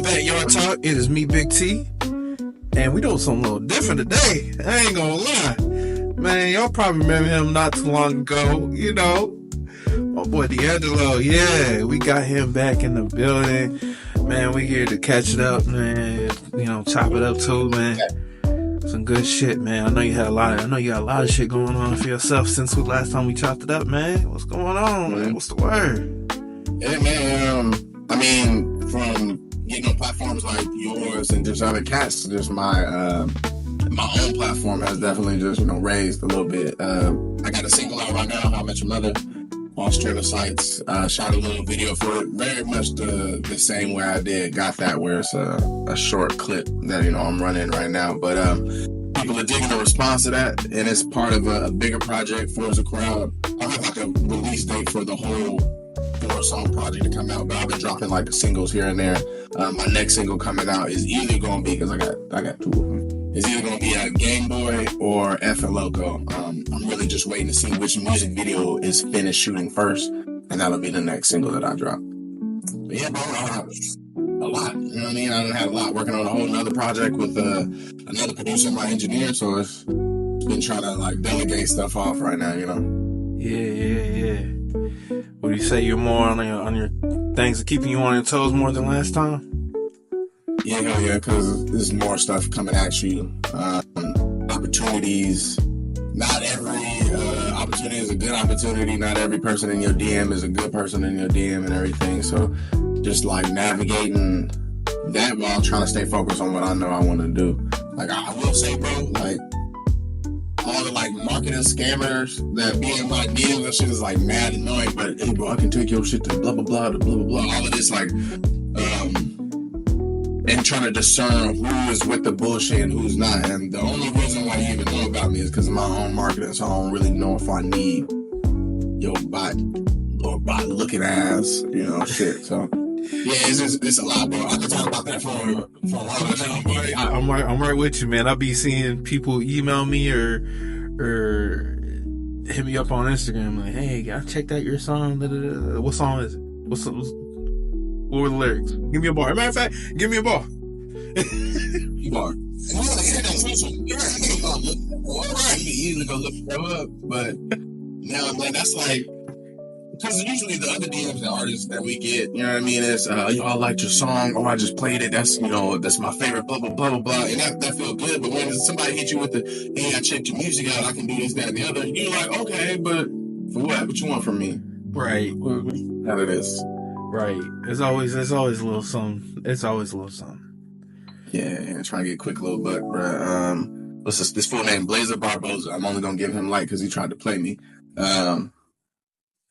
back, y'all talk. It is me, Big T, and we doing something a little different today. I ain't gonna lie, man. Y'all probably remember him not too long ago. You know, my boy Deangelo. Yeah, we got him back in the building, man. We here to catch it up, man. You know, chop it up too, man. Some good shit, man. I know you got a lot of shit going on for yourself since the last time we chopped it up, man. What's going on, man? What's the word? Yeah, man. I mean, from getting on platforms like yours and just other cats, just my own platform has definitely just, raised a little bit. I got a single out right now, How I Met Your Mother, on streaming sites. Shot a little video for it, very much the same way I did Got That, where it's a short clip that, I'm running right now. But people are digging the response to that, and it's part of a bigger project for the crowd. I have like a release date for the whole 4-song project to come out, but I've been dropping like the singles here and there. My next single coming out is either going to be, because I got two of them, it's either going to be a Game Boy or F and Loco. I'm really just waiting to see which music video is finished shooting first, and that'll be the next single that I drop. But yeah, bro, a lot. You know what I mean? I done had a lot working on a whole nother project with another producer, my engineer, so it's been trying to like delegate stuff off right now, Yeah. Would you say you're more on your things are keeping you on your toes more than last time? Yeah, because there's more stuff coming at you. Opportunities. Not every opportunity is a good opportunity. Not every person in your DM is a good person in your DM and everything. So just like navigating that while trying to stay focused on what I know I want to do. Like I will say, bro, like all the like marketing scammers that be in my DMs and shit is like mad annoying, but hey bro, I can take your shit to blah blah blah to blah blah blah. All of this like and trying to discern who is with the bullshit and who's not. And the only reason why you even know about me is because of my own marketing, so I don't really know if I need your bot looking ass, shit. So yeah, it's a lot, bro. I can talk about that for a long time, buddy. I'm right with you, man. I be seeing people email me or hit me up on Instagram like, hey, I checked out your song. What song is it? What were the lyrics? Give me a bar. Matter of fact, give me a bar. Bar. You usually go look them up, but now like that's like. Because usually the other DMs and artists that we get, you know what I mean, is, I liked your song, or I just played it, that's my favorite, blah, blah, blah, blah, blah, and that feels good, but when somebody hits you with the, hey, I checked your music out, I can do this, that, and the other, you're like, okay, but for what? What you want from me? Right. How it is. Right. It's always a little something. It's always a little something. Yeah, trying to get a quick little buck, bro. What's this full name? Blazer Barboza. I'm only gonna give him light because he tried to play me.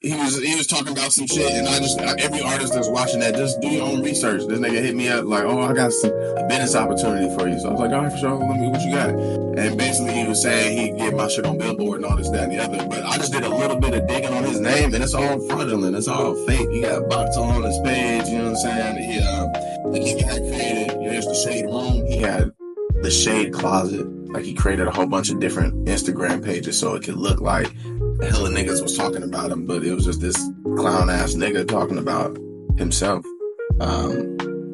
He was talking about some shit, and every artist that's watching that, just do your own research. This nigga hit me up like, oh, I got a business opportunity for you. So I was like, all right, for sure, let me, what you got? And basically he was saying he'd get my shit on Billboard and all this, that, and the other. But I just did a little bit of digging on his name, and it's all fraudulent. It's all fake. He got bots on his page, you know what I'm saying? The nigga had created, there's the Shade Room. He had the Shade Closet. Like he created a whole bunch of different Instagram pages so it could look like hella niggas was talking about him, but it was just this clown ass nigga talking about himself.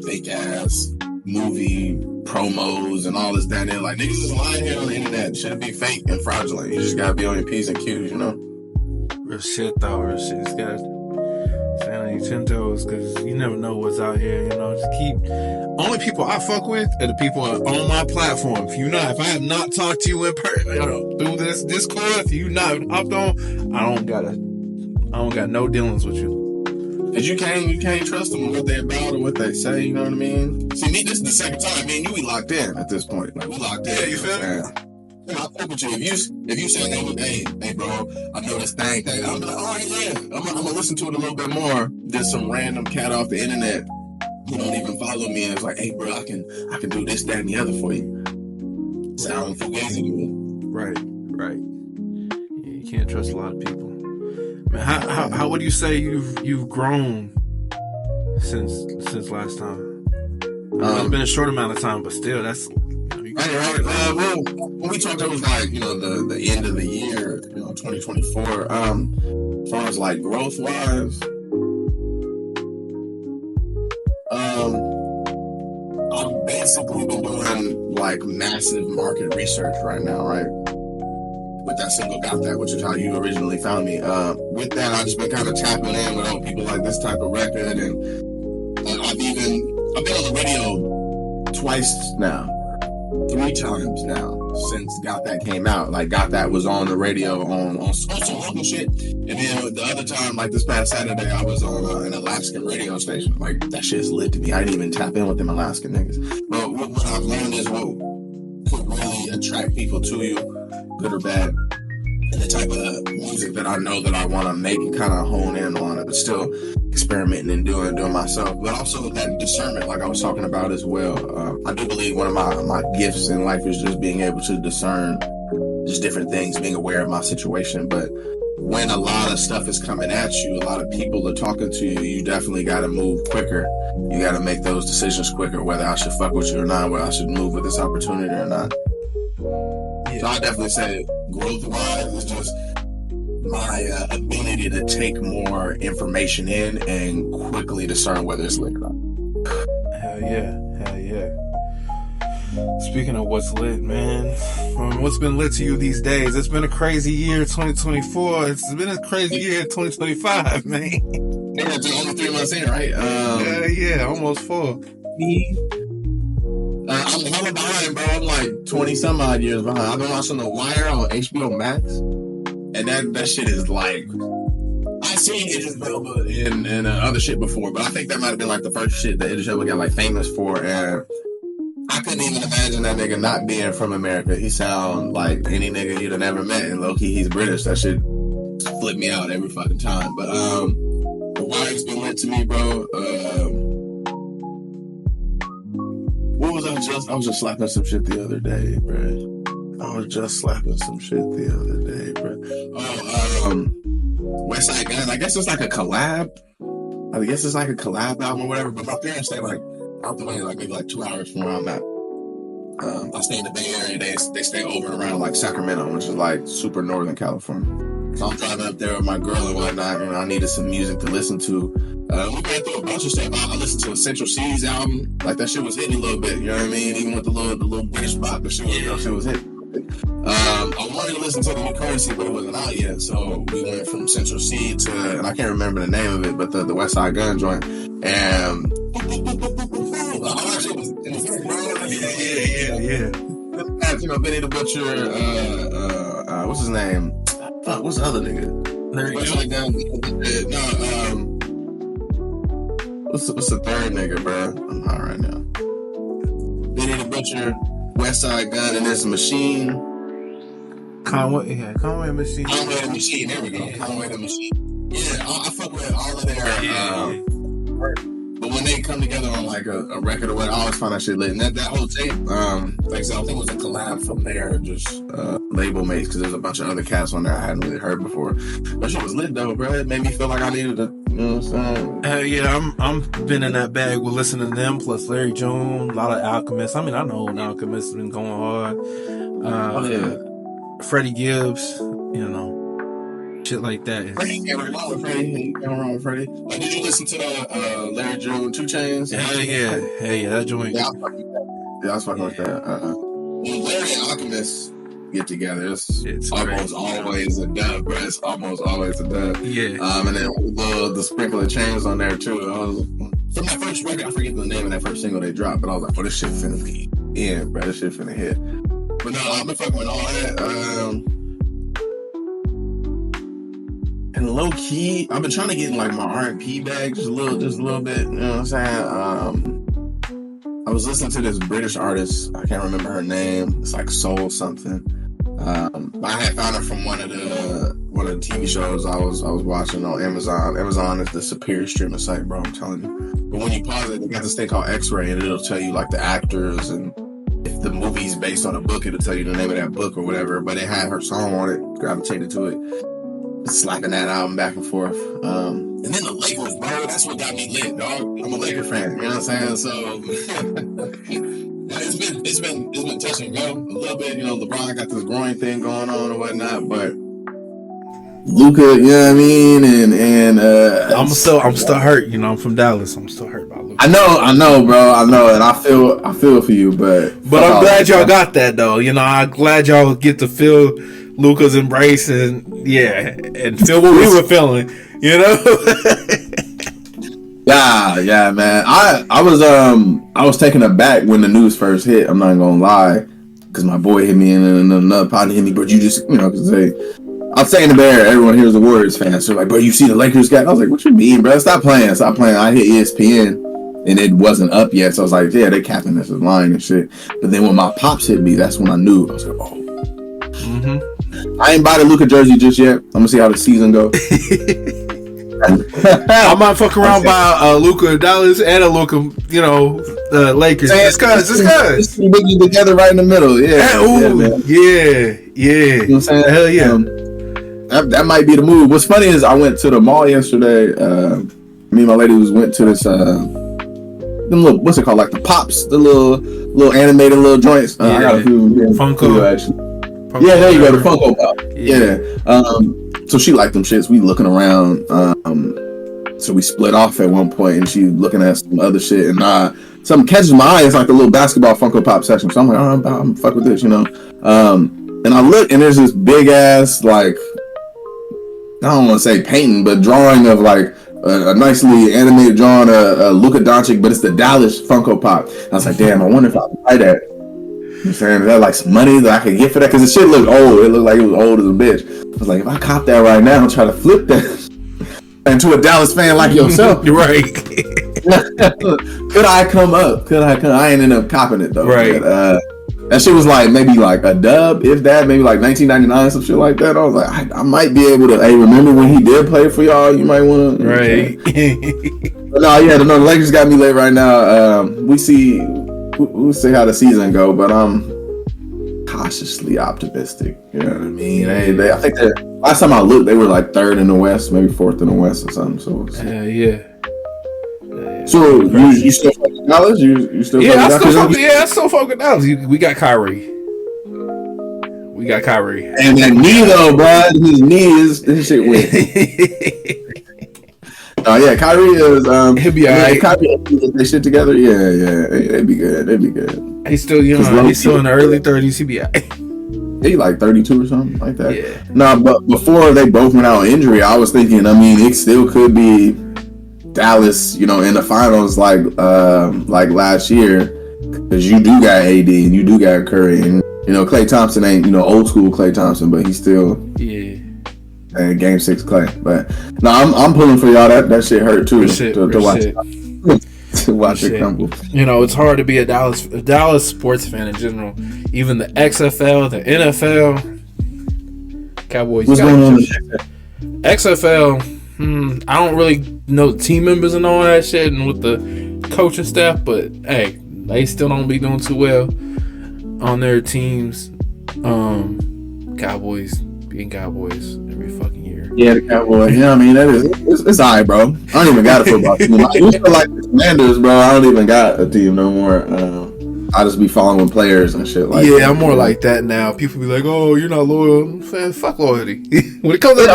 Fake ass movie promos and all this down there. Like niggas is lying here on the internet. It shouldn't be fake and fraudulent. You just gotta be on your P's and Q's, Real shit though, real shit. It's gotta stand on your 10 toes, because you never know what's out here, just keep. Only people I fuck with are the people on my platform. If I have not talked to you in person, through this Discord, if you not hopped on, I don't got no dealings with you. Cause you can't trust them on what they about or what they say, you know what I mean? See, me, this is the second time, me and you, we locked in at this point. Like, we locked in. Yeah, you feel me? I fuck with you. If you say, hey, bro, I know this thing, I'm like, all right, yeah. I'm gonna listen to it a little bit more than some random cat off the internet who don't even follow me and it's like, hey, bro, I can do this, that, and the other for you. Sound fugazi to me. Right. Yeah, you can't trust a lot of people. Man, how would you say you've grown since last time? It's been a short amount of time, but still, that's. Right. Well, when we talked, it was like, the end of the year, 2024. As far as like growth wise, basically been doing like massive market research right now, right? With that single Got That, which is how you originally found me. With that, I've just been kind of tapping in with people like this type of record, and I've been on the radio twice now, 3 times now since Got That came out. Like Got That was on the radio on some local shit, and then the other time, like this past Saturday, I was on an Alaskan radio station. Like that shit's lit to me. I didn't even tap in with them Alaskan niggas. But what I've learned is what could really attract people to you, good or bad, and the type of music that I know that I want to make and kind of hone in on it, but still experimenting and doing myself, but also that discernment, like I was talking about as well. I do believe one of my gifts in life is just being able to discern just different things, being aware of my situation. But when a lot of stuff is coming at you, a lot of people are talking to you, you definitely got to move quicker. You got to make those decisions quicker, whether I should fuck with you or not, whether I should move with this opportunity or not. Yeah. So I definitely say growth-wise is just my ability to take more information in and quickly discern whether it's lit or not. Hell yeah. Speaking of what's lit, man, what's been lit to you these days? It's been a crazy year, 2024. It's been a crazy year, 2025, man. Yeah, it's only 3 months in, right? Yeah, almost 4. I'm hella behind, bro. I'm like 20 some odd years behind. I've been watching The Wire on HBO Max, and that shit is like, I've seen Idris Elba in other shit before, but I think that might have been like the first shit that Idris Elba got like famous for, and I couldn't even imagine that nigga not being from America. He sound like any nigga you'd have never met, and low-key he's British. That shit flip me out every fucking time. But The Wire's been lit to me, bro. What was I was just slapping some shit the other day, bro. West Side Gun. I guess it's like a collab. Album or whatever. But my parents stay like out the way, like maybe like 2 hours from where I'm at. I stay in the Bay Area. They stay over and around like Sacramento, which is like super northern California. So I'm driving up there with my girl and whatnot, and I needed some music to listen to. We ran through a bunch of stuff. I listened to a Central C's album. Like that shit was hitting a little bit, you know what I mean? Even with the little British pop, the shit was hitting. I wanted to listen to the new Currency, but it wasn't out yet. So we went from Central C to, and I can't remember the name of it, but the West Side Gun joint. And yeah. You know, Benny the Butcher, what's his name? Fuck, what's the other nigga? What's the third nigga, bro? I'm high right now. Benny the Butcher, West Side Gun, and there's a Machine. Conway Machine. Conway the Machine, there we go. Conway the Machine. Yeah, I fuck with all of their but when they come together on like a record or whatever, I always find that shit lit. And that whole tape, like I said, I think it was a collab from their just label mates, because there's a bunch of other cats on there I hadn't really heard before. That shit was lit though, bro. It made me feel like I needed to, you know what I'm saying? Yeah, I'm been in that bag with listening to them, plus Larry June, a lot of Alchemist. I mean, I know Alchemist has been going hard. Freddie Gibbs, you know. Shit like that. Freddie, can't go wrong with Freddie. Did you listen to the Larry June 2 Chainz? Yeah, that joint. Yeah, I was fucking with that. When Larry and Alchemist get together, it's almost always a dub, bro. It's almost always a dub. Yeah. And then the sprinkle of chains on there too. From that first record, I forget the name of that first single they dropped, but I was like, this shit finna be in, bro. This shit finna hit. But no, I've been fucking with all that. And low key, I've been trying to get in like my R&B bag just a little bit. You know what I'm saying? I was listening to this British artist. I can't remember her name. It's like Soul something. I had found her from one of the TV shows I was watching on Amazon. Amazon is the superior streaming site, bro. I'm telling you. But when you pause it, they got this thing called X-Ray, and it'll tell you like the actors, and if the movie's based on a book, it'll tell you the name of that book or whatever. But it had her song on it. Gravitated to it. Slapping that album back and forth. And then the Lakers, bro, that's what got me lit, dog. I'm a Laker fan, you know what I'm saying? So it's been touch and go a little bit. You know, LeBron got this groin thing going on and whatnot, but Luca, you know what I mean, and I'm still hurt. You know, I'm from Dallas. I'm still hurt about Luka. I know, bro. I know, and I feel for you, but I'm glad y'all got that though. You know, I'm glad y'all get to feel Luka's embrace and feel what we were feeling. You know. Yeah, man. I was taken aback when the news first hit. I'm not gonna lie, because my boy hit me and another partner hit me, but you just because I'm saying to Bear, everyone here's the Warriors fans. So like, bro, you see the Lakers got? I was like, what you mean, bro? Stop playing. I hit ESPN and it wasn't up yet, so I was like, yeah, they capping this is lying and shit. But then when my pops hit me, that's when I knew. I was like, oh. Mm-hmm. I ain't buy the Luka jersey just yet. I'm gonna see how the season goes. I might fuck around by Luka Dallas and a Luka, Lakers. Just cause. Biggie together right in the middle. Yeah. Yeah. You know what I'm saying? Hell yeah. That might be the move. What's funny is I went to the mall yesterday. Me and my lady went to this what's it called? Like the Pops, the little animated little joints. I got a few Funko actually. Yeah, there you go, the Funko Pop. Yeah. So she liked them shits. We looking around. So we split off at one point, and she looking at some other shit, and something catches my eye. It's like the little basketball Funko Pop section. So I'm like, I'm fuck with this, And I look, and there's this big ass, like, I don't want to say painting, but drawing of like a nicely animated drawing of Luka Doncic, but it's the Dallas Funko Pop. And I was like, damn, I wonder if I can buy that. You know what I'm saying? Is that like some money that I could get for that? Because the shit looked old. It looked like it was old as a bitch. I was like, if I cop that right now and try to flip that into a Dallas fan like yourself, you're right. Could I come up? I ain't end up copping it though. Right. But, that shit was like maybe like a dub, if that, maybe like 1999, some shit like that. I was like, I might be able to. Hey, remember when he did play for y'all? You might want to. Right. But no, yeah, the Lakers got me late right now. We'll see how the season go, but I'm cautiously optimistic. You know what I mean? I think that last time I looked, they were like third in the West, maybe fourth in the West or something. So yeah. So you still fucking Dallas? You still I still fucking Dallas. We got Kyrie. And that knee though, bro, his knee is this shit went. Oh yeah, Kyrie is he'll be alright. Kyrie they shit together. Yeah, they'd be good. He's still young. He's still in the early 30s. He'll be alright. He like 32 or something like that. Yeah. No, but before they both went out on injury, I was thinking. I mean, it still could be Dallas, in the finals like last year, because you do got AD and you do got Curry, and Klay Thompson ain't old school Klay Thompson, but he's still Game 6 Klay. But no, I'm pulling for y'all. That shit hurt too to watch. To watch it crumble. It's hard to be a Dallas sports fan in general. Even the XFL, the NFL, Cowboys. What's going on? XFL. I don't really know team members and all that shit, and with the coaching staff, but hey, they still don't be doing too well on their teams. Cowboys being Cowboys every fucking year. Yeah, the Cowboys. Yeah, I mean it's alright, bro. I don't even got a football team. I used to like the Commanders, bro. I don't even got a team no more. I just be following players and shit like that. Yeah, I'm more like that now. People be like, "Oh, you're not loyal." Fuck loyalty. When it comes to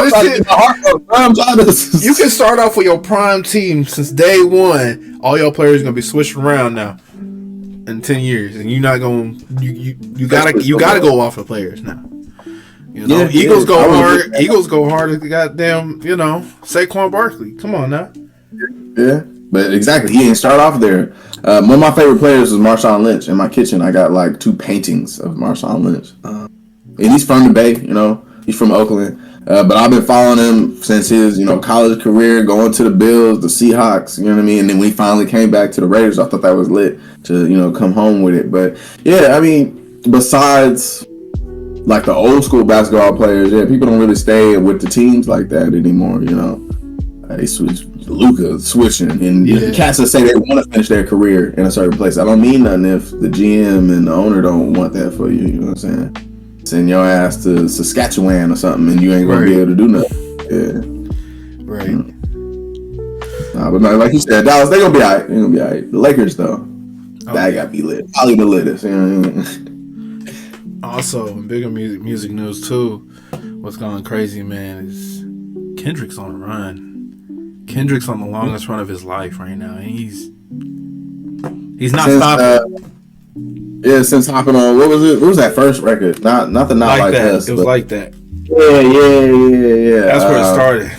this shit, you can start off with your prime team since day one. All your players gonna be switched around now in 10 years, and you're not gonna. You gotta go off the players now. Eagles go hard. Eagles go hard as the goddamn. Saquon Barkley. Come on now. Yeah. But exactly, he didn't start off there. One of my favorite players is Marshawn Lynch. In my kitchen, I got like 2 paintings of Marshawn Lynch. And he's from the Bay, he's from Oakland. But I've been following him since his, college career, going to the Bills, the Seahawks, you know what I mean? And then when he finally came back to the Raiders, I thought that was lit to, come home with it. But yeah, I mean, besides like the old school basketball players, people don't really stay with the teams like that anymore, They switch. Luka switching, and cats that say they want to finish their career in a certain place. I don't mean nothing if the GM and the owner don't want that for you. You know what I'm saying? Send your ass to Saskatchewan or something, and you ain't gonna be able to do nothing. Yeah, right. Nah, but no, like you said, Dallas, they gonna be alright. The Lakers though, that gotta be lit. Probably the littest. Also, bigger music news too. What's going crazy, man, is Kendrick's on a run. Kendrick's on the longest run of his life right now. And he's not stopping. Since hopping on, what was it? What was that first record? Not like that. Us. It was Like That. Yeah. That's where it started.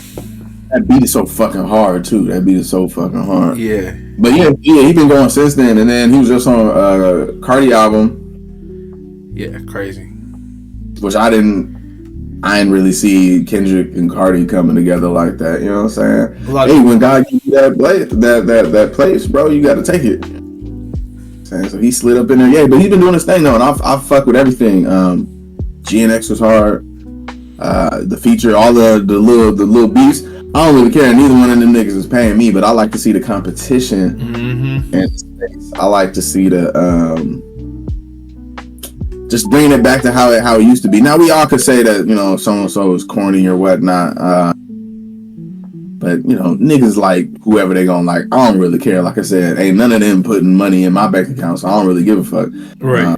That beat is so fucking hard too. Yeah. But yeah, he been going since then. And then he was just on Cardi album. Yeah, crazy. Which I didn't really see Kendrick and Cardi coming together like that. You know what I'm saying? Hey, when God gives you that place, bro, you got to take it. So he slid up in there. Yeah, but he's been doing his thing though, and I fuck with everything. GNX was hard. The feature, all the little beats. I don't really care. Neither one of them niggas is paying me, but I like to see the competition. Mm-hmm. And I like to see the just bringing it back to how it used to be. Now we all could say that, you know, so and so is corny or whatnot, but you know, niggas like whoever they gonna like. I don't really care. Like I said, ain't none of them putting money in my bank account, so I don't really give a fuck. Right.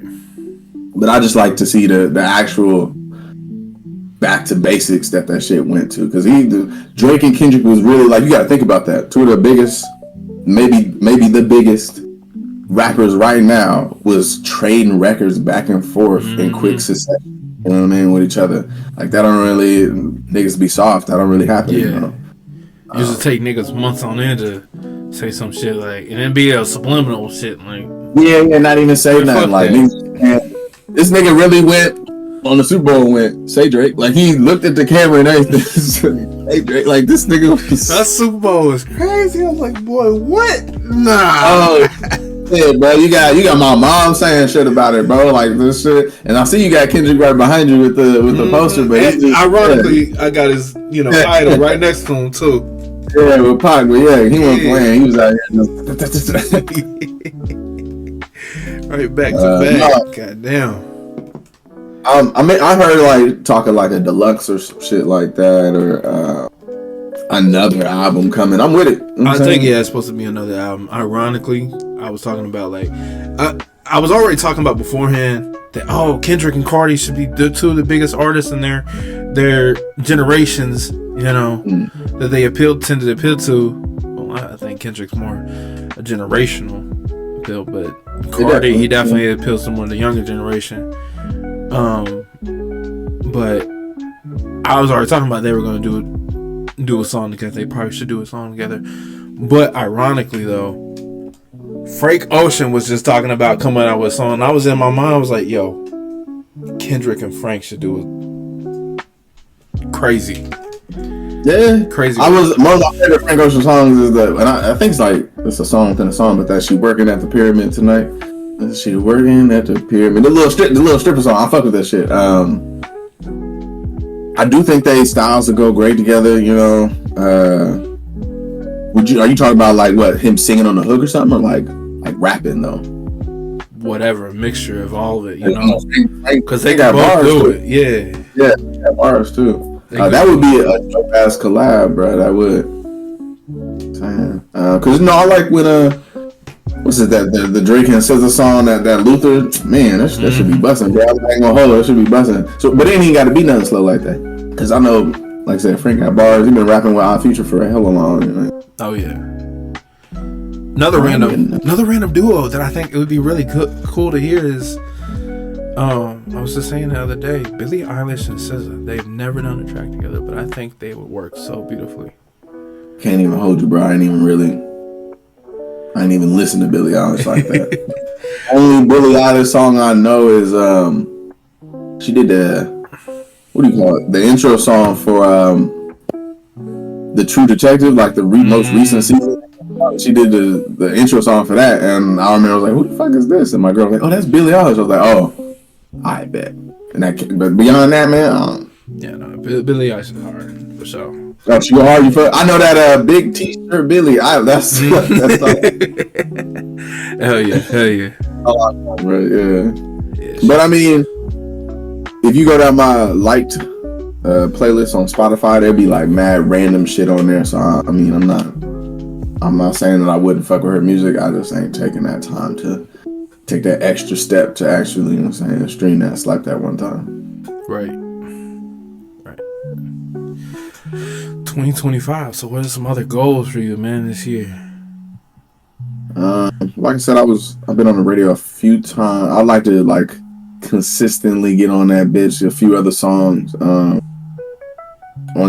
But I just like to see the actual back to basics that shit went to, because Drake and Kendrick was really like, you got to think about that. Two of the biggest, maybe the biggest rappers right now was trading records back and forth in quick succession. You know what I mean, with each other. Like that don't really, niggas be soft. That don't really happen. Yeah. You know? Used to take niggas months on end to say some shit like, and then be a subliminal shit like. Yeah, not even say nothing. Like niggas, this nigga really went on the Super Bowl and went, say Drake. Like he looked at the camera and everything. Hey Drake, like this nigga was... That Super Bowl was crazy. I was like, boy, what? Nah. Oh, yeah, bro. You got my mom saying shit about it, bro. Like this shit. And I see you got Kendrick right behind you with the poster, but ironically, I got his idol right next to him too. Yeah, with Pac, but yeah, he wasn't playing. He was out here. Right back to back. Goddamn. I mean, I heard like talking like a deluxe or some shit like that, or another album coming. I'm with it. You know I think it's supposed to be another album. Ironically, I was talking about like I was already talking about beforehand that Kendrick and Cardi should be the two of the biggest artists in their generations. You know that they tend to appeal to. Well, I think Kendrick's more a generational appeal, but Cardi he definitely appeals to more of the younger generation. But I was already talking about they were going to do a song together. They probably should do a song together. But ironically, though, Frank Ocean was just talking about coming out with a song. And I was in my mind, I was like, yo, Kendrick and Frank should do it. Crazy. Yeah, crazy. One of my favorite Frank Ocean songs is and I think it's a song within a song, but that she working at the pyramid tonight. She working at the pyramid. The little stripper song. I fuck with that shit. I do think styles would go great together. You know. Are you talking about like what, him singing on the hook or something, or like rapping though? Whatever, a mixture of all of it. You know, because they got both bars do too. it. Yeah, they got bars too. That would be a dope ass collab, bro. That would. Because I like when what's it the Drake and SZA song, that Luther, man, that should be busting, bro. I ain't gonna hold it, that should be busting. So, but it ain't got to be nothing slow like that. Because I know, like I said, Frank got bars. He been rapping with Odd Future for a hell of a long. You know? Oh yeah. Another random duo that I think it would be really cool to hear is, I was just saying the other day, Billie Eilish and SZA. They've never done a track together, but I think they would work so beautifully. Can't even hold you, bro. I ain't even listen to Billie Eilish like that. Only Billie Eilish song I know is she did what do you call it? The intro song for the True Detective, like the most recent season. She did the intro song for that, and I remember I was like, "Who the fuck is this?" And my girl was like, "Oh, that's Billie Eilish." I was like, "Oh, I bet." And but beyond that, man, yeah, no, Billie Eilish is hard for sure. Oh, she hard. I know that big T-shirt Billie. That's hell yeah. Right, yeah. But I mean, if you go down my liked playlist on Spotify, there'd be like mad random shit on there. So I mean, I'm not saying that I wouldn't fuck with her music. I just ain't taking that time to take that extra step to actually, you know what I'm saying, stream that, slap that one time. Right. 2025. So what are some other goals for you, man, this year? Like I said, I've been on the radio a few times. I like to like consistently get on that bitch. A few other songs on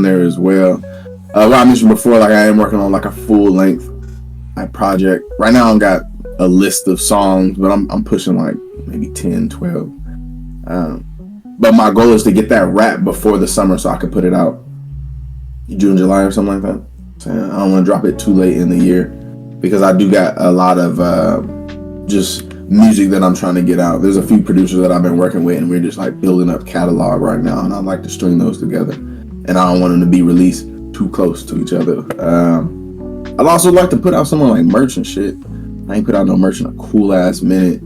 there as well. What I mentioned before, like I am working on like a full length like project. Right now, I've got a list of songs, but I'm pushing like maybe 10, 12. But my goal is to get that wrapped before the summer so I can put it out June, July or something like that. So I don't want to drop it too late in the year because I do got a lot of just music that I'm trying to get out. There's a few producers that I've been working with and we're just like building up catalog right now, and I'd like to string those together, and I don't want them to be released too close to each other. I'd also like to put out some like merch and shit. I ain't put out no merch in a cool ass minute.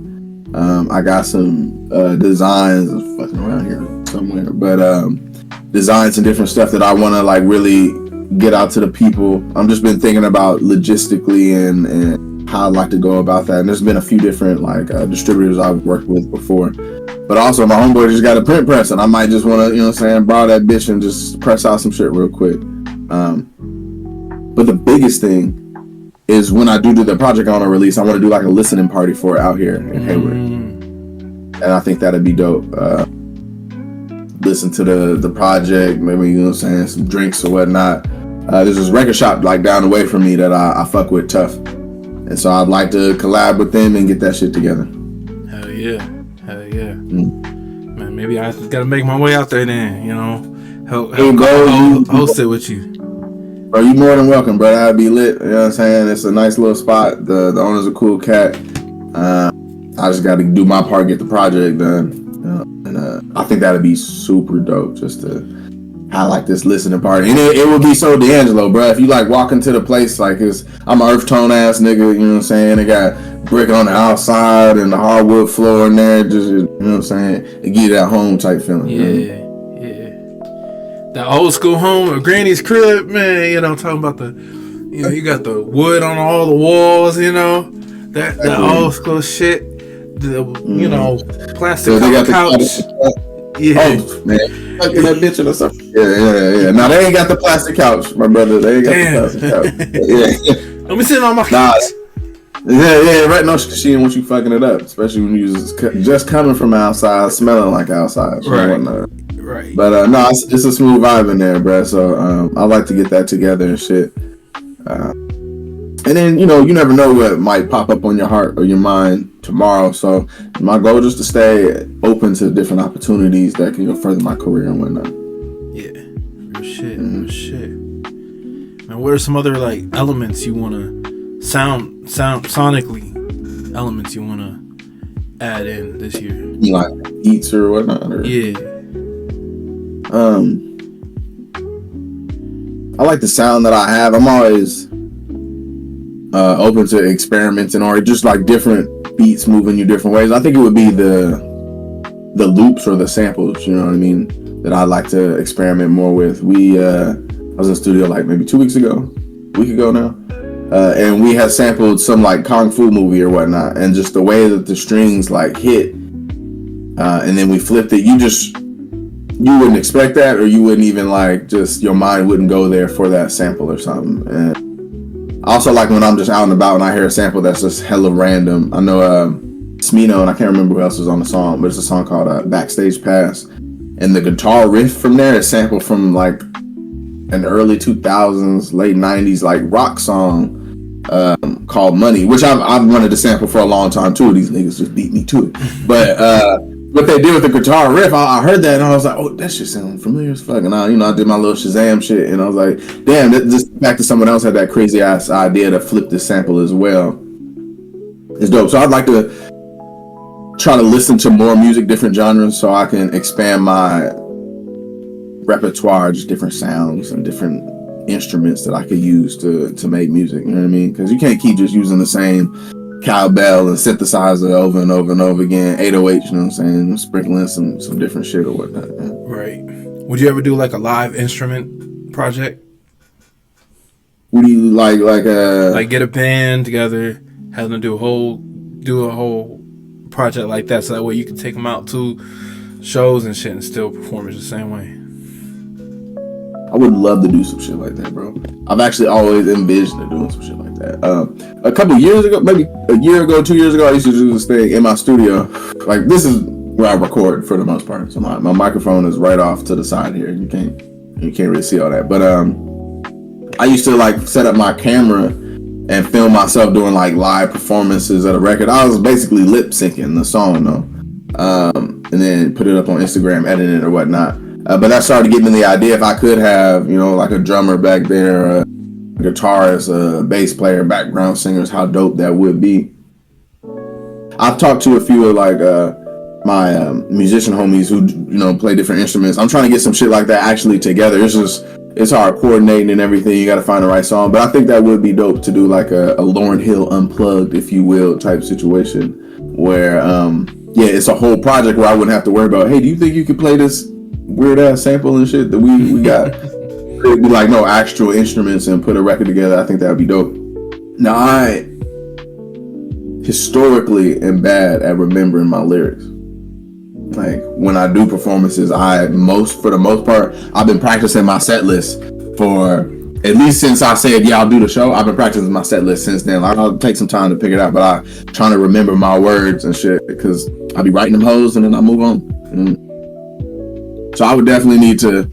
I got some designs fucking around here somewhere, but designs and different stuff that I want to like really get out to the people. I've just been thinking about logistically and how I'd like to go about that. And there's been a few different like distributors I've worked with before, but also my homeboy just got a print press, and I might just want to, you know what I'm saying, borrow that bitch and just press out some shit real quick. But the biggest thing is when I do the project I want to release, I want to do like a listening party for it out here in Hayward. And I think that'd be dope. Listen to the project, maybe, you know what I'm saying, some drinks or whatnot. There's this record shop like down the way from me that I fuck with tough. And so I'd like to collab with them and get that shit together. Hell yeah. Man, maybe I just gotta make my way out there then, you know. Help host it with you. Bro, you more than welcome, bro. That'd be lit. You know what I'm saying? It's a nice little spot. The owner's a cool cat. I just got to do my part, get the project done. You know? And I think that'd be super dope just to have like this listening party. And it would be so Deangelo, bro. If you like walk into the place, like I'm an earth tone ass nigga, you know what I'm saying? They got brick on the outside and the hardwood floor in there. Just, you know what I'm saying? It give you that home type feeling. Yeah. That old school home or granny's crib, man, you know, I'm talking about you got the wood on all the walls, you know, that old school shit, you know, plastic couch. Yeah. Oh, man. Fucking that bitch or something. Yeah. Now, they ain't got the plastic couch, my brother. They ain't got the plastic couch. Yeah. Let me sit on my couch. Yeah, right. No, she didn't want you fucking it up, especially when you was just coming from outside, smelling like outside. Right. But no, it's a smooth vibe in there, bro. So I like to get that together and shit. And then, you know, you never know what might pop up on your heart or your mind tomorrow. So my goal is just to stay open to different opportunities that can, you know, further my career and whatnot. Yeah, for shit. Now, what are some other like elements you want to sonically elements you want to add in this year? Like beats or whatnot? Or? Yeah. I like the sound that I have. I'm always open to experimenting or just like different beats moving you different ways. I think it would be the loops or the samples, you know what I mean, that I like to experiment more with. I was in the studio like maybe 2 weeks ago, a week ago now, and we had sampled some like Kung Fu movie or whatnot, and just the way that the strings like hit, and then we flipped it. You wouldn't expect that, or you wouldn't even like, just your mind wouldn't go there for that sample or something. And I also like when I'm just out and about and I hear a sample that's just hella random. I know Smino, and I can't remember who else was on the song, but it's a song called Backstage Pass. And the guitar riff from there is sampled from like an early 2000s, late 90s like rock song called Money, which I've wanted to sample for a long time too. These niggas just beat me to it. But what they did with the guitar riff, I heard that and I was like, oh, that shit sounds familiar as fuck. And I did my little Shazam shit, and I was like, damn, just the fact that someone else had that crazy ass idea to flip this sample as well is dope. So I'd like to try to listen to more music, different genres, so I can expand my repertoire, just different sounds and different instruments that I could use to make music. You know what I mean? Because you can't keep just using the same cowbell and synthesizer over and over and over again, 808, you know what I'm saying, sprinkling some different shit or whatnot. Yeah. Right. Would you ever do like a live instrument project? What do you like get a band together, have them do a whole project like that, so that way you can take them out to shows and shit and still perform it the same way? I would love to do some shit like that, bro. I've actually always envisioned doing some shit like that. A couple years ago, maybe a year ago, 2 years ago, I used to do this thing in my studio. Like, this is where I record for the most part. So my microphone is right off to the side here. You can't really see all that. But I used to like set up my camera and film myself doing like live performances at a record. I was basically lip syncing the song though, and then put it up on Instagram, edit it or whatnot. But that started getting me the idea if I could have, you know, like a drummer back there, a guitarist, a bass player, background singers, how dope that would be. I've talked to a few of like my musician homies who, you know, play different instruments. I'm trying to get some shit like that actually together. It's hard coordinating and everything. You got to find the right song. But I think that would be dope to do like a Lauryn Hill unplugged, if you will, type situation where, it's a whole project where I wouldn't have to worry about, hey, do you think you could play this weird ass sample and shit that we got? It'd be like no actual instruments and put a record together. I think that would be dope. Now, I historically am bad at remembering my lyrics. Like when I do performances, for the most part, I've been practicing my set list for at least since I said, yeah, I'll do the show. I've been practicing my set list since then. Like, I'll take some time to pick it out, but I'm trying to remember my words and shit because I'll be writing them hoes and then I move on. So I would definitely need to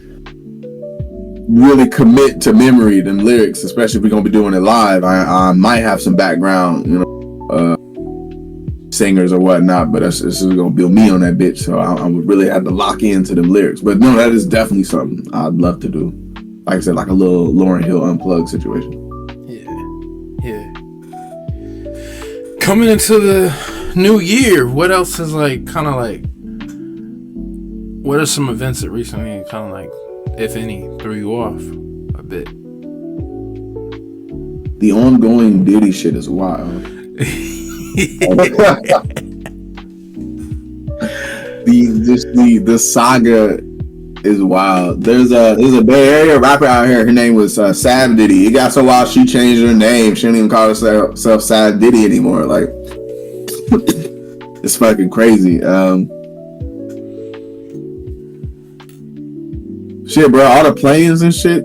really commit to memory them lyrics, especially if we're gonna be doing it live. I might have some background, you know, singers or whatnot, but this is gonna build me on that bitch. So I would really have to lock into them lyrics. But no, that is definitely something I'd love to do. Like I said, like a little Lauryn Hill unplugged situation. Yeah. Coming into the new year, what else is like kind of like? What are some events that recently kind of like, if any, threw you off a bit? The ongoing Diddy shit is wild. The saga is wild. There's a Bay Area rapper out here. Her name was Sad Diddy. It got so wild she changed her name. She didn't even call herself Sad Diddy anymore. Like, it's fucking crazy. Shit, bro. All the planes and shit,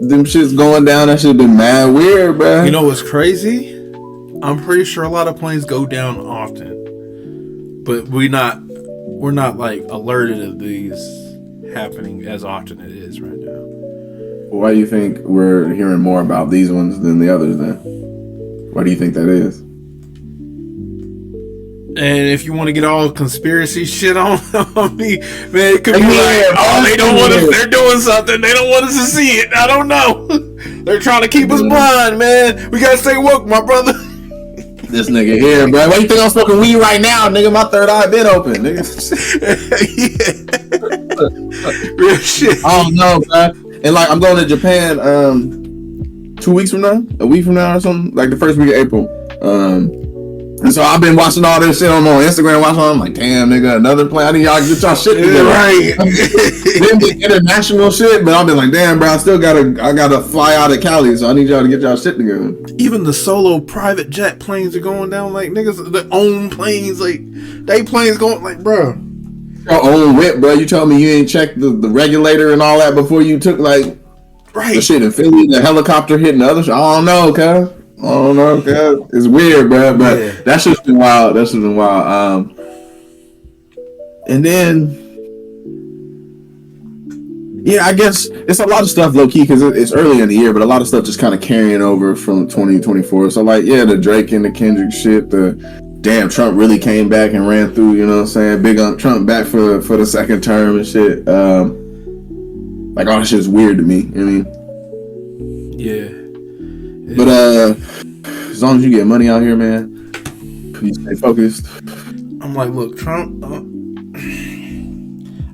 them shit's going down. That shit been mad weird, bro. You know what's crazy? I'm pretty sure a lot of planes go down often, but we're not like alerted of these happening as often as it is right now. Why do you think we're hearing more about these ones than the others then? Why do you think that is? And if you want to get all conspiracy shit on me, man, it could be they don't want us, they're doing something, they don't want us to see it. I don't know. They're trying to keep us blind, man. We gotta stay woke, my brother. This nigga here, bro. Why you think I'm smoking weed right now, nigga? My third eye been open, nigga. Real shit. I don't know, bro. And like, I'm going to Japan 2 weeks from now, a week from now or something, like the first week of April. And so I've been watching all this shit on Instagram. I'm like, damn, nigga, another plane. I need y'all to get y'all shit together. Right. Then the international shit, but I've been like, damn, bro, I gotta fly out of Cali, so I need y'all to get y'all shit together. Even the solo private jet planes are going down. Like, niggas, their own planes, like, they planes going, like, bro. Your own whip, bro. You told me you ain't checked the regulator and all that before you took, like, the shit in Philly, the helicopter hitting the other shit. I don't know, cuz. It's weird, bro. But yeah. That shit's been wild. And then, I guess it's a lot of stuff low key because it's early in the year, but a lot of stuff just kind of carrying over from 2024. So like, the Drake and the Kendrick shit. The damn Trump really came back and ran through. You know what I'm saying? Big on Trump back for the second term and shit. Like all that shit's weird to me. I mean, yeah. But as long as you get money out here, man, you stay focused. I'm like, look, Trump,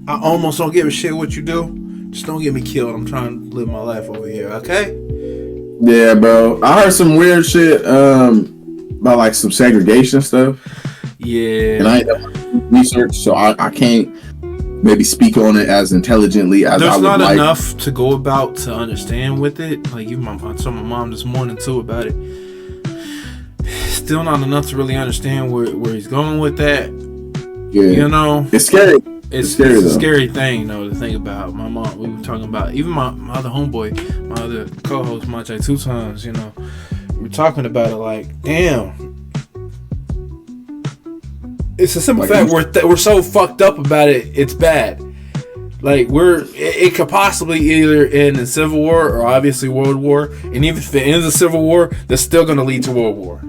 I almost don't give a shit what you do. Just don't get me killed. I'm trying to live my life over here, okay? Yeah, bro. I heard some weird shit about like some segregation stuff. Yeah. And I ain't done research, so I can't maybe speak on it as intelligently as I would like. There's not enough to go about to understand with it. Like, I told my mom this morning too about it. Still not enough to really understand where he's going with that. Yeah, you know, it's scary. It's a scary thing, though, to think about. My mom, we were talking about, even my other homeboy, my other co-host, Monte, 2 times, you know, we're talking about it like, damn. It's a simple fact. We're so fucked up about it, it's bad. Like, it could possibly either end in Civil War or obviously World War. And even if it ends in Civil War, that's still going to lead to World War.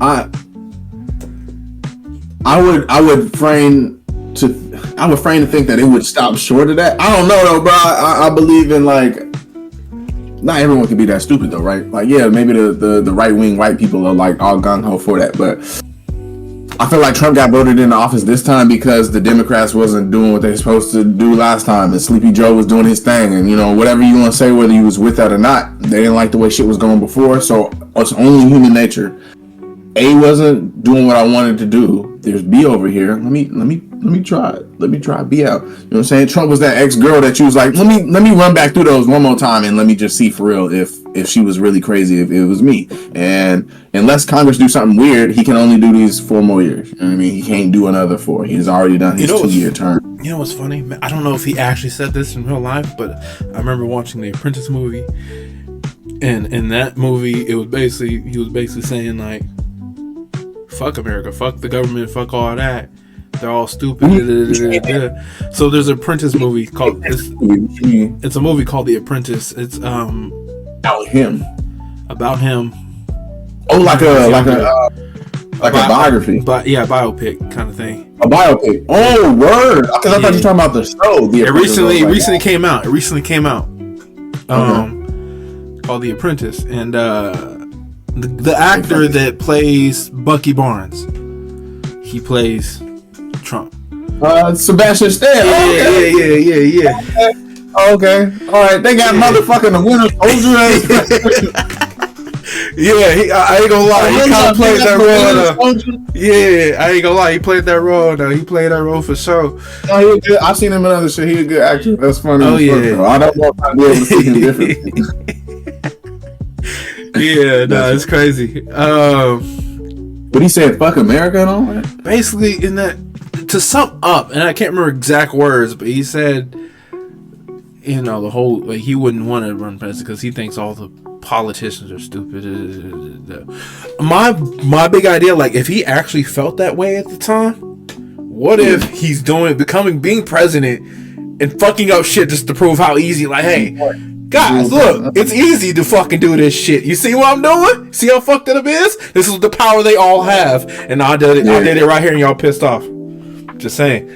I would frame to think that it would stop short of that. I don't know though, bro. I believe in, like, not everyone can be that stupid though, right? Like, yeah, maybe the right wing white people are like all gung ho for that, but I feel like Trump got voted into office this time because the Democrats wasn't doing what they were supposed to do last time, and Sleepy Joe was doing his thing, and, you know, whatever you want to say, whether you was with that or not, they didn't like the way shit was going before. So it's only human nature. A wasn't doing what I wanted to do. There's B over here. Let me try it. Let me try B out. You know what I'm saying? Trump was that ex-girl that you was like, let me run back through those one more time and let me just see for real if she was really crazy, if it was me. And unless Congress do something weird, he can only do these 4 more years. You know what I mean? He can't do another 4. He's already done his 2-year term. You know what's funny? I don't know if he actually said this in real life, but I remember watching the Apprentice movie, and in that movie, he was basically saying, like, fuck America, fuck the government, fuck all that. They're all stupid. So there's an Apprentice movie called it's a movie called The Apprentice. It's about him. Oh, like a biography. But yeah, biopic kind of thing. A biopic. Oh, word. Because I thought you were talking about the show. It recently came out. Called The Apprentice, and the actor that plays Bucky Barnes, he plays Trump. Sebastian Stan. Yeah. Okay. All right. They got motherfucking the Winter Soldier. Yeah, I ain't gonna lie. He kind of played that role. Yeah, I ain't gonna lie. He played that role. No, he played that role for sure. No, he was good. I've seen him in other shit. He's a good actor. That's funny. Oh yeah. Fuck, I don't know if I'd be able to see him differently. Yeah, no, it's crazy. But he said "fuck America" and all that. Basically, in that, to sum up, and I can't remember exact words, but he said, you know, the whole, like, he wouldn't want to run president because he thinks all the politicians are stupid. My big idea, like, if he actually felt that way at the time, what if he's being president and fucking up shit just to prove how easy, like, hey, guys, look, it's easy to fucking do this shit. You see what I'm doing? See how fucked it up is? This is the power they all have, and I did it. I did it right here, and y'all pissed off. Just saying.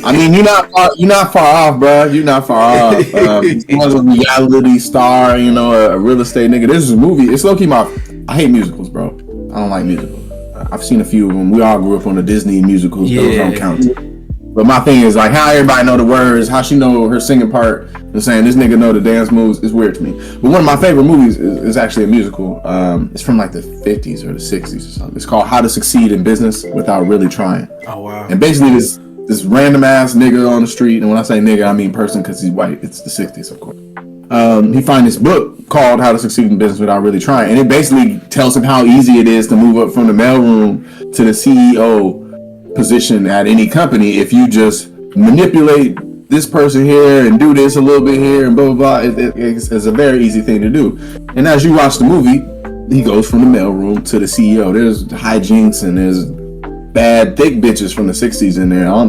I mean, you're not far off, bro. You're not far off. He was a reality star, you know, a real estate nigga. This is a movie. It's low-key I hate musicals, bro. I don't like musicals. I've seen a few of them. We all grew up on the Disney musicals. Those don't count. But my thing is, like, how everybody know the words, how she know her singing part, and saying this nigga know the dance moves is weird to me. But one of my favorite movies is actually a musical. It's from like the 50s or the 60s or something. It's called How to Succeed in Business Without Really Trying. Oh, wow. And basically this random ass nigga on the street, and when I say nigga, I mean person because he's white. It's the 60s, of course. He find this book called How to Succeed in Business Without Really Trying. And it basically tells him how easy it is to move up from the mailroom to the CEO position at any company if you just manipulate this person here and do this a little bit here and blah blah blah. It's a very easy thing to do. And as you watch the movie, he goes from the mailroom to the CEO. There's hijinks and there's bad thick bitches from the 60s in there. I don't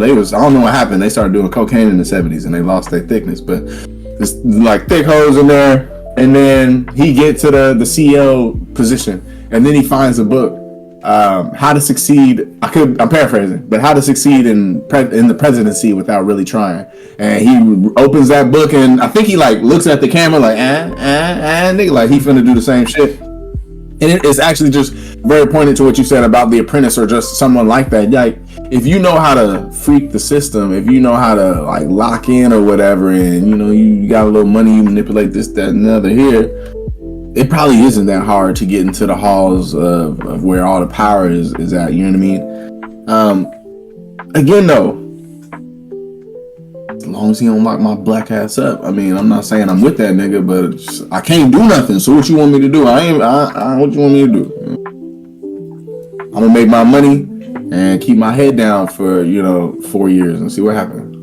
know what happened. They started doing cocaine in the 70s and they lost their thickness, but there's like thick hoes in there. And then he gets to the CEO position, and then he finds a book. How to succeed. I'm paraphrasing, but how to succeed in the presidency without really trying. And he opens that book, and I think he like looks at the camera like, nigga, like he finna do the same shit. And it's actually just very pointed to what you said about The Apprentice or just someone like that. Like, if you know how to freak the system, if you know how to like lock in or whatever, and you know you got a little money, you manipulate this, that, and the other here. It probably isn't that hard to get into the halls of where all the power is at. You know what I mean? Again, though, as long as he don't lock my black ass up. I mean, I'm not saying I'm with that nigga, but I can't do nothing. So what you want me to do? What you want me to do? I'm gonna make my money, and keep my head down for 4 years and see what happens.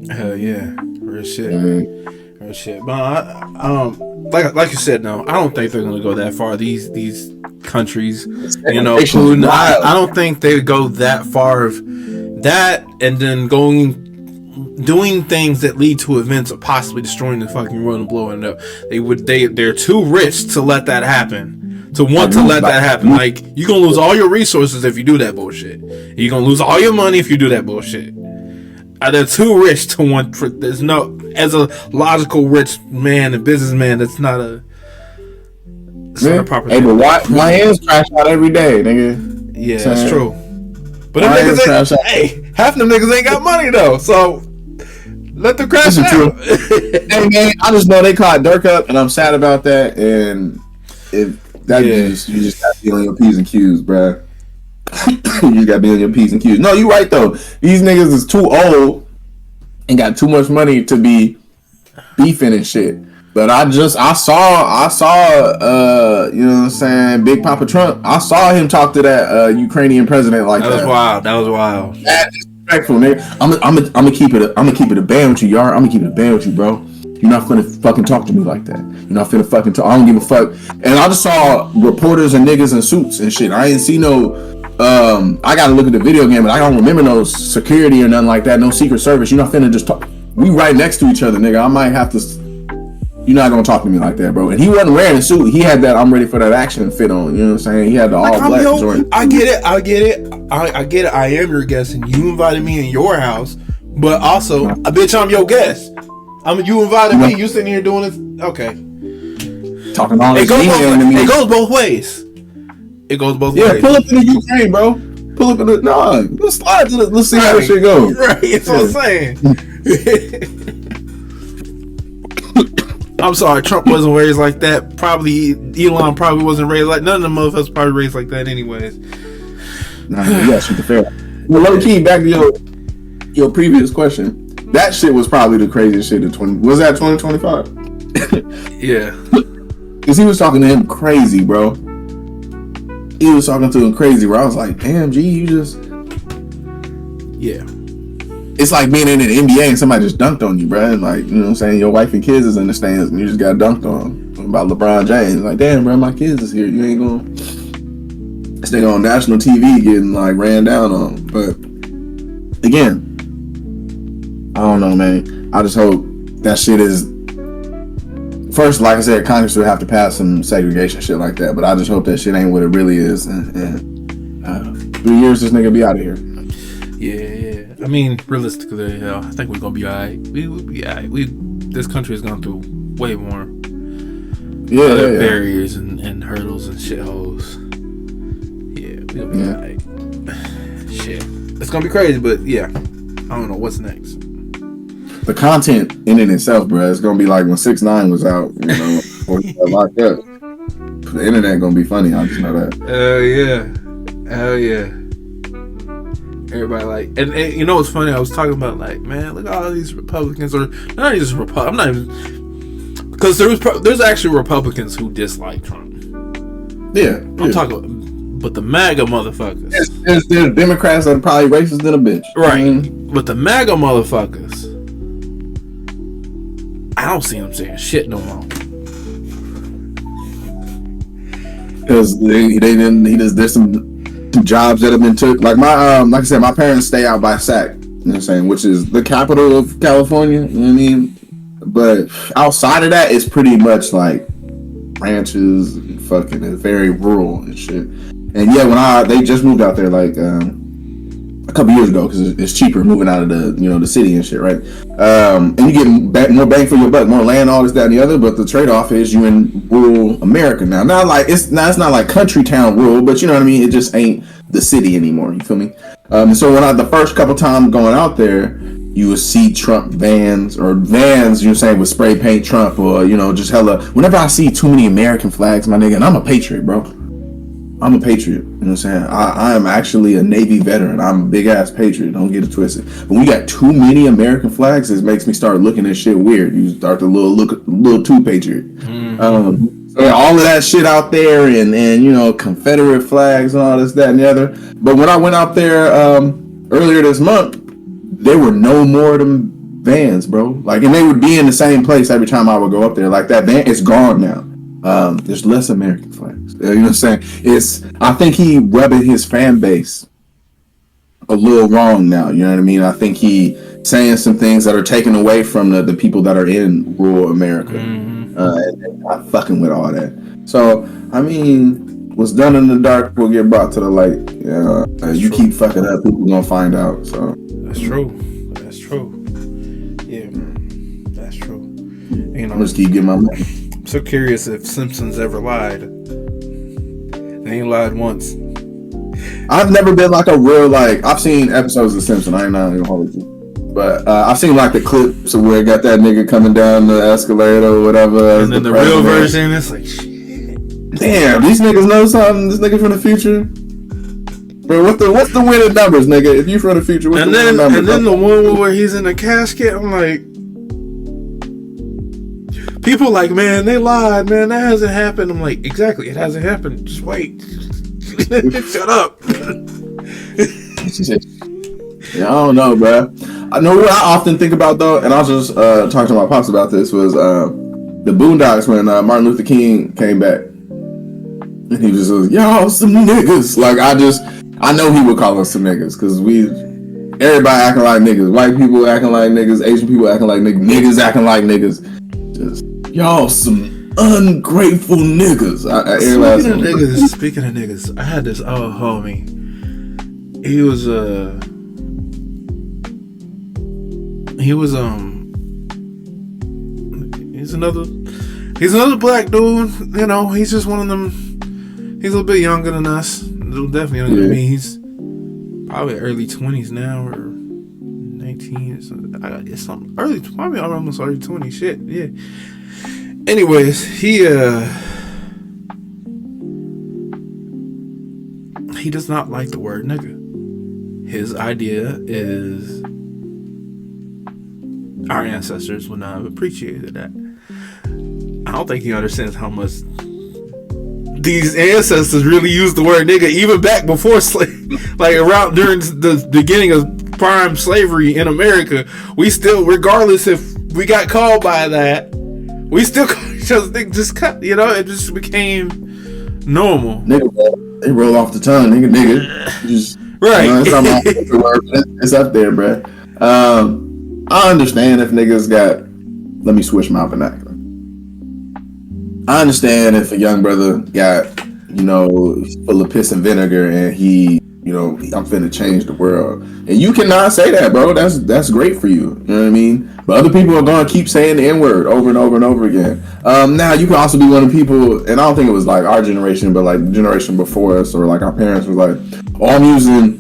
Hell yeah, real shit, Mm-hmm. real shit. But like you said, no, I don't think they're gonna go that far. These countries, Putin, I don't think they go that far of that, and then doing things that lead to events of possibly destroying the fucking world and blowing it up. They're too rich to let that happen. To want to let that happen. Like, you're gonna lose all your resources if you do that bullshit. You're gonna lose all your money if you do that bullshit. They're too rich to want. There's no, as a logical rich man and businessman, that's not a. It's not a proper. Hey, but my hands crash out every day, nigga. Yeah, that's true. But them niggas ain't, half them niggas ain't got money though, so let them crash out. Hey man, I just know they caught Dirk up, and I'm sad about that. And if that you just got to be on your P's and Q's, bruh. You just got to be on your P's and Q's. No, you right though. These niggas is too old and got too much money to be beefing and shit. But I saw you know what I'm saying, Big Papa Trump. I saw him talk to that Ukrainian president like that. That was wild. That's disrespectful, nigga. I'm gonna keep it a band with you, Yar. I'm gonna keep it a band with you, bro. You're not gonna fucking talk to me like that. You're not finna fucking talk. I don't give a fuck. And I just saw reporters and niggas in suits and shit. I ain't see no. I gotta look at the video game, but I don't remember no security or nothing like that. No Secret Service. You're not finna just talk. We right next to each other, nigga. I might have to. You're not gonna talk to me like that, bro. And he wasn't wearing a suit. He had that "I'm ready for that action" fit on. You know what I'm saying? He had the all black joint. I get it. I get it. I am your guest, and you invited me in your house. But also, bitch, I'm your guest. You invited me. You sitting here doing this. Okay. Talking all this. It goes both ways. It goes both ways. Yeah, pull up in the Ukraine, bro. Pull up in the. No, let's slide to the. Let's see how this shit goes. Right. That's what I'm saying. I'm sorry, Trump wasn't raised like that. Probably Elon probably wasn't raised like. None of them motherfuckers probably raised like that, anyways. Nah, yeah, shoot the fair. Well, low key, back to your previous question. That shit was probably the craziest shit in 20. Was that 2025? Yeah, because he was talking to him crazy, bro. He was talking to him crazy, bro. I was like, damn, G, you just. Yeah. It's like being in an NBA and somebody just dunked on you, bro. And like, you know what I'm saying? Your wife and kids is in the stands and you just got dunked on about LeBron James. Like, damn, bro, my kids is here. You ain't gonna stay on national TV getting like ran down on. But again, I don't know, man. I just hope that shit is. First, like I said, Congress would have to pass some segregation shit like that. But I just hope that shit ain't what it really is. And 3 years, this nigga be out of here. Yeah. I mean, realistically, I think we're gonna be alright. We'll be alright. This country has gone through way more barriers and hurdles and shitholes. Yeah, we'll be alright. Shit, it's gonna be crazy, but yeah, I don't know what's next. The content in it itself, bro, it's gonna be like when 6ix9ine was out, you know, or he got locked up. The internet gonna be funny. I just know that. Hell yeah. Everybody like, and you know what's funny? I was talking about like, man, look at all these Republicans, or not just Republicans. I'm not even, because there's actually Republicans who dislike Trump. Yeah, I'm talking about, but the MAGA motherfuckers. There's Democrats that are probably racist than a bitch, right? But the MAGA motherfuckers, I don't see them saying shit no more. Because there's some jobs that have been took. Like like I said, my parents stay out by STAAXZ, you know what I'm saying, which is the capital of California, you know what I mean? But outside of that, it's pretty much like ranches and fucking, it's very rural and shit. And yeah, they just moved out there like a couple years ago because it's cheaper moving out of the city and shit, right? And you get more bang for your buck, more land, all this, that, and the other. But the trade-off is you in rural America now. Not like it's not like country town rural, but you know what I mean. It just ain't the city anymore. You feel me? So when the first couple times going out there, you would see Trump vans, you're saying, with spray paint Trump, or just hella. Whenever I see too many American flags, my nigga, and I'm a patriot, bro. I'm a patriot, you know what I'm saying? I am actually a Navy veteran. I'm a big ass patriot, don't get it twisted. But when you got too many American flags, it makes me start looking at shit weird. You start to look a little too patriot. Mm-hmm. all of that shit out there, and you know, Confederate flags and all this, that, and the other. But when I went out there earlier this month, there were no more of them vans, bro. Like, and they would be in the same place every time I would go up there. Like, that van is gone now. There's less American flags. You know what I'm saying? I think he rubbing his fan base a little wrong now. You know what I mean? I think he saying some things that are taken away from the people that are in rural America. And not fucking with all that. So, I mean, what's done in the dark will get brought to the light. You keep fucking up, people gonna find out. So that's true. Yeah, that's true. You know, I'm just keep getting my money. I'm so curious if Simpsons ever lied. They ain't lied once. I've never been like a real, like, I've seen episodes of Simpsons. I ain't not gonna hold you. But I've seen like the clips of where it got that nigga coming down the escalator or whatever. And then the real version, it's like, shit. Damn, these niggas know something. This nigga from the future. Bro, what's the winning numbers, nigga? If you from the future, what's the winning numbers? And then the one where he's in the casket, I'm like, people like, man, they lied, man, that hasn't happened. I'm like, exactly, it hasn't happened. Just wait. Shut up. Yeah, I don't know, bro. I know what I often think about though, and I was just talking to my pops about this, was the Boondocks when Martin Luther King came back, and he just was, y'all some niggas. Like, I know he would call us some niggas because everybody acting like niggas, white people acting like niggas, Asian people acting like niggas acting like niggas. Just y'all some ungrateful niggas. Speaking of niggas, I had this homie. He was he's another black dude, you know, he's just one of them. He's a little bit younger than us, definitely younger than me. He's probably early 20s now, or 19 or something. It's something early, probably almost early 20s. Shit, yeah. Anyways, he does not like the word nigga. His idea is our ancestors would not have appreciated that. I don't think he understands how much these ancestors really used the word nigga even back before like around during the beginning of prime slavery in America. We still, regardless if we got called by that, we still call each other just cut. You know, it just became normal. Nigga, they roll off the tongue, nigga. Just right. You know, it's up there, bro. I understand if niggas got. Let me switch my vernacular. I understand if a young brother got, you know, full of piss and vinegar and he, you know, I'm finna change the world. And you cannot say that, bro. That's great for you. You know what I mean? But other people are gonna keep saying the N-word over and over and over again. Now you can also be one of the people, and I don't think it was like our generation, but like the generation before us, or like our parents was like, all I'm using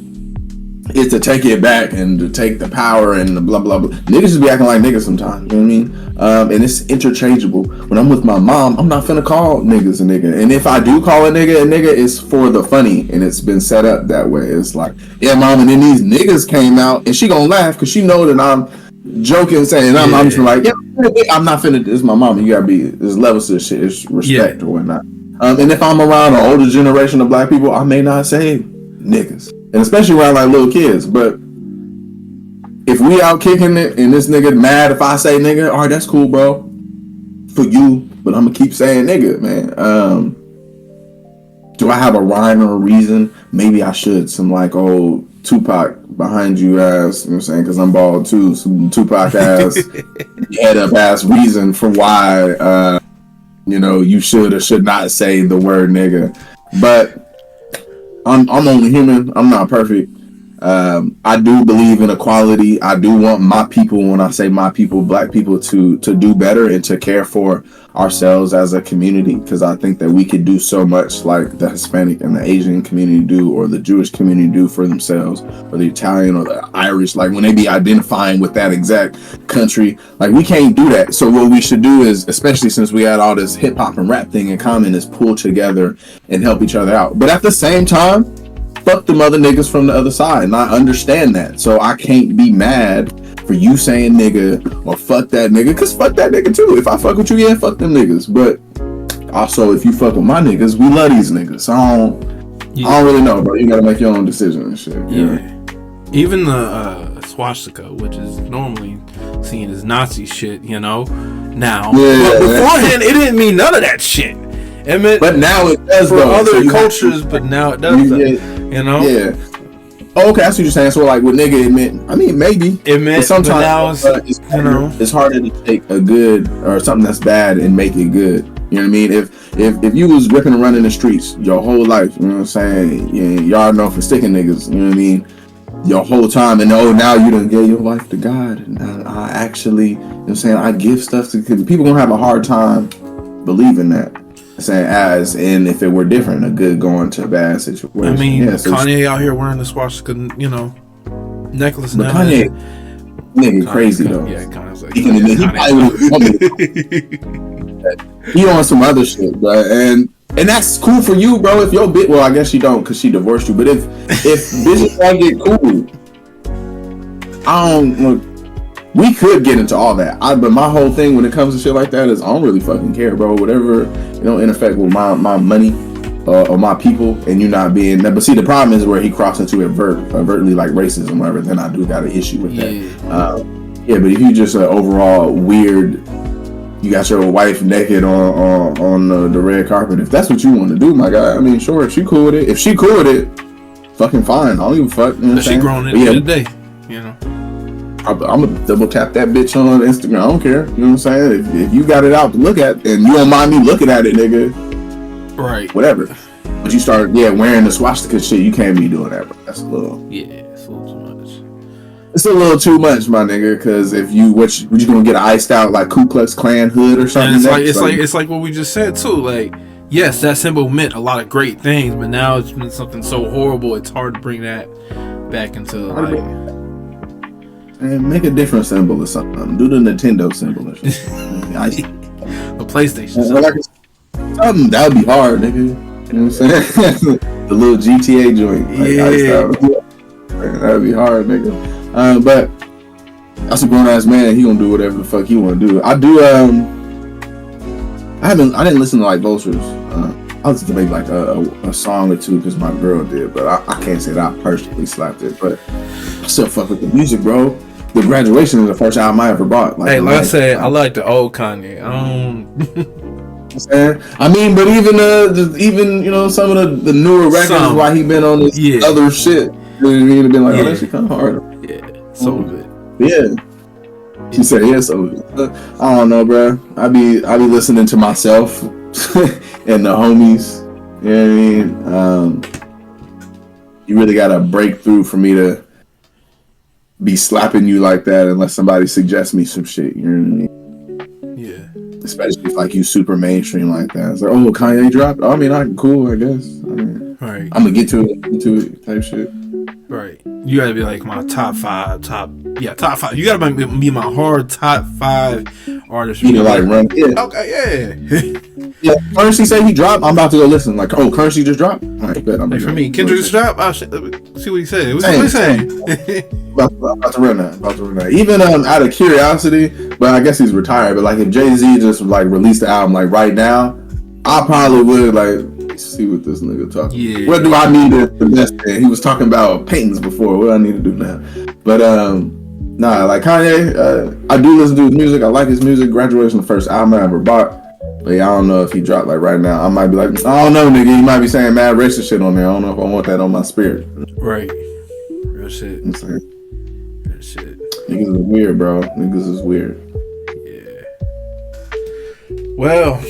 is to take it back and to take the power and the blah blah blah. Niggas just be acting like niggas sometimes, you know what I mean? And it's interchangeable. When I'm with my mom, I'm not finna call niggas a nigga. And if I do call a nigga, it's for the funny, and it's been set up that way. It's like, yeah, mom, and then these niggas came out, and she gonna laugh because she know that I'm joking, saying I'm just like, yeah, I'm not finna. It's my mama. You gotta be. There's levels to this shit. It's respect or whatnot. And if I'm around an older generation of black people, I may not say niggas. And especially around like little kids. But if we out kicking it and this nigga mad if I say nigga, all right, that's cool, bro. For you, but I'm gonna keep saying nigga, man. Do I have a rhyme or a reason? Maybe I should. Some like old Tupac behind you ass, you know what I'm saying? Because I'm bald too. Some Tupac ass, head up ass reason for why, you know, you should or should not say the word nigga. But I'm only human. I'm not perfect. I do believe in equality. I do want my people, when I say my people, black people, to do better and to care for ourselves as a community, because I think that we could do so much like the Hispanic and the Asian community do, or the Jewish community do for themselves, or the Italian or the Irish, like when they be identifying with that exact country, like we can't do that. So what we should do is, especially since we had all this hip hop and rap thing in common, is pull together and help each other out. But at the same time, fuck them other niggas from the other side, and I understand that. So I can't be mad for you saying nigga or fuck that nigga, because fuck that nigga too. If I fuck with you, yeah, fuck them niggas. But Also, if you fuck with my niggas, we love these niggas. So I don't really know, bro. You gotta make your own decision and shit. Yeah. Even the swastika, which is normally seen as Nazi shit, now. But beforehand, it didn't mean none of that shit. It meant, but now it does for though. other cultures, but now it does. Yeah. Oh, okay, that's what you're saying. So, like, with nigga, it meant. I mean, maybe it meant. But sometimes now it's harder to take a good or something that's bad and make it good. You know what I mean? If you was ripping and running the streets your whole life, you know what I'm saying? Y'all know for sticking niggas. You know what I mean? Your whole time, and now you done gave your life to God, and I actually, you know what I'm saying, I give stuff to people. Gonna have a hard time believing that. Saying as in if it were different, a good going to a bad situation. I mean, so Kanye out here wearing the swastika, necklace. But now. Kanye crazy though. Yeah, Kanye's like, he on some other shit, bro, and that's cool for you, bro. If your bitch, well, I guess you don't because she divorced you. But if bitches want to get cool, I don't look. We could get into all that, but my whole thing when it comes to shit like that is I don't really fucking care, bro. Whatever, interfere with my money or my people, and you not being. But see, the problem is where he crossed into overtly like racism, whatever. Then I do got an issue with that. But if you just overall weird, you got your wife naked on the red carpet. If that's what you want to do, my guy, I mean, sure. If she cool with it, fucking fine. I don't even fuck. You know what she grown in the day, I'm gonna double tap that bitch on Instagram. I don't care. You know what I'm saying? If you got it out to look at, and you don't mind me looking at it, nigga. Right. Whatever. But you start, wearing the swastika shit. You can't be doing that, bro. That's a little. Yeah, it's a little too much. It's a little too much, my nigga. Because if you, what you gonna get an iced out like Ku Klux Klan hood or something? And it's like what we just said too. Like, yes, that symbol meant a lot of great things, but now it's been something so horrible. It's hard to bring that back into like. And make a different symbol or something. Do the Nintendo symbol or something. The PlayStation. Something that would be hard, nigga. You know what I'm saying? The little GTA joint. That would be hard, nigga. But that's a grown ass man. He gonna do whatever the fuck he wanna do. I do. I didn't listen to like Vultures. I listened to maybe like a song or two because my girl did, but I can't say that I personally slapped it. But I still fuck with the music, bro. The Graduation is the first album I ever bought. Like I said, I like the old Kanye. I mean, but even some of the newer records, why he been on this other shit. You know what I mean? It'd been like, that shit kind of hard. Yeah, some of it. Yeah. She said, yeah, so I don't know, bro. I be listening to myself and the homies. You know what I mean? You really gotta break through for me to be slapping you like that unless somebody suggests me some shit. You know what I mean? Yeah. Especially if like you super mainstream like that. It's like, oh, Kanye dropped. I mean, I'm cool, I guess. Right. I'm gonna get to it type shit. Right. You gotta be like my top five. You gotta be my hard top 5 artists. You know, like run. Yeah. Okay. Yeah. Yeah. Currency say he dropped. I'm about to go listen. Like, oh, Currency just dropped. All right, bet. Like for me, Kendrick just dropped. Oh, shit. See what he said. What's he saying? About to run that. Even out of curiosity, but I guess he's retired. But like, if Jay-Z just like released the album like right now, I probably would like. See what this nigga talking. Yeah. What do I need to invest in? He was talking about paintings before. What do I need to do now? But nah, like Kanye, I do listen to his music. I like his music. Graduation, the first album I ever bought. But yeah, I don't know if he dropped like right now. I might be like, I don't know, nigga. You might be saying mad racist shit on there. I don't know if I want that on my spirit. Right. Real shit. I'm saying. Real shit. Niggas is weird, bro. Niggas is weird. Yeah. Well,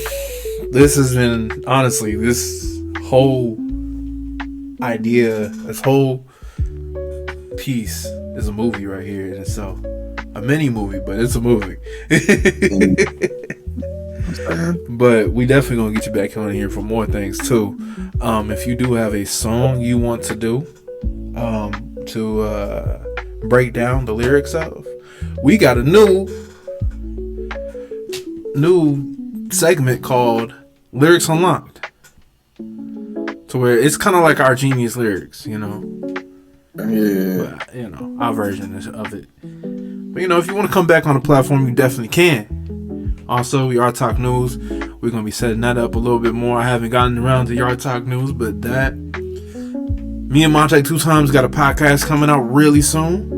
this has been, honestly, this whole idea, this whole piece is a movie right here in itself. A mini movie, but it's a movie. But we definitely gonna get you back on here for more things too. If you do have a song you want to do, to break down the lyrics of, we got a new segment called Lyrics Unlocked, to where it's kind of like our genius lyrics, you know. Yeah. But, our version of it. But if you want to come back on the platform, you definitely can. Also, Yard Talk News, we're going to be setting that up a little bit more. I haven't gotten around to Yard Talk News, but that, me and Monte 2 Times got a podcast coming out really soon.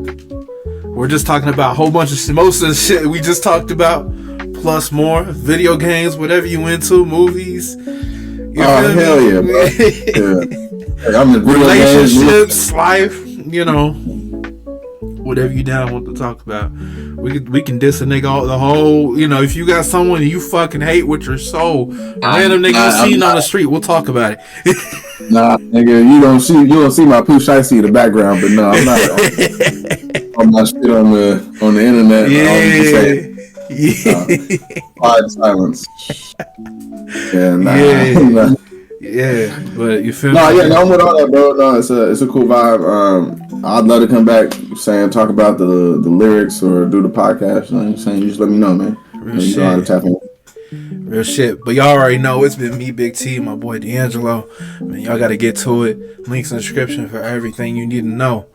We're just talking about a whole bunch of most of the shit we just talked about, plus more. Video games, whatever you into, movies. You hell yeah, bro. Yeah. I'm the relationships, life, you know, whatever you down want to talk about. We can diss a nigga the whole, you know, if you got someone you fucking hate with your soul, random nigga seen on the street, we'll talk about it. Nah, nigga, you don't see my push. I see the background, but no, I'm not. I'm not shit on the internet. Quiet silence. Yeah, nah. Yeah, but you feel me? Yeah, I'm with all that, bro. No, it's a cool vibe. I'd love to come back, talk about the lyrics or do the podcast. You know what I'm saying? You just let me know, man. Real shit. You know how to tap in. Real shit. But y'all already know it's been me, Big T, my boy Deangelo. Man, y'all got to get to it. Links in the description for everything you need to know.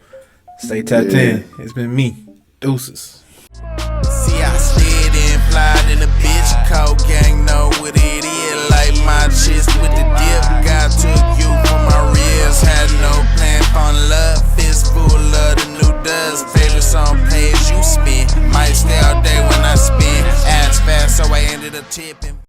Stay tapped in. It's been me. Deuces. See, I slid in, flying in the bitch. Cold gang know what it is. Like my chest with the dip. God took you from my ribs. Had no plan for love. Fist full of the new dust. Favorite song play as you spin. Might stay all day when I spin. Ass fast, so I ended up tipping.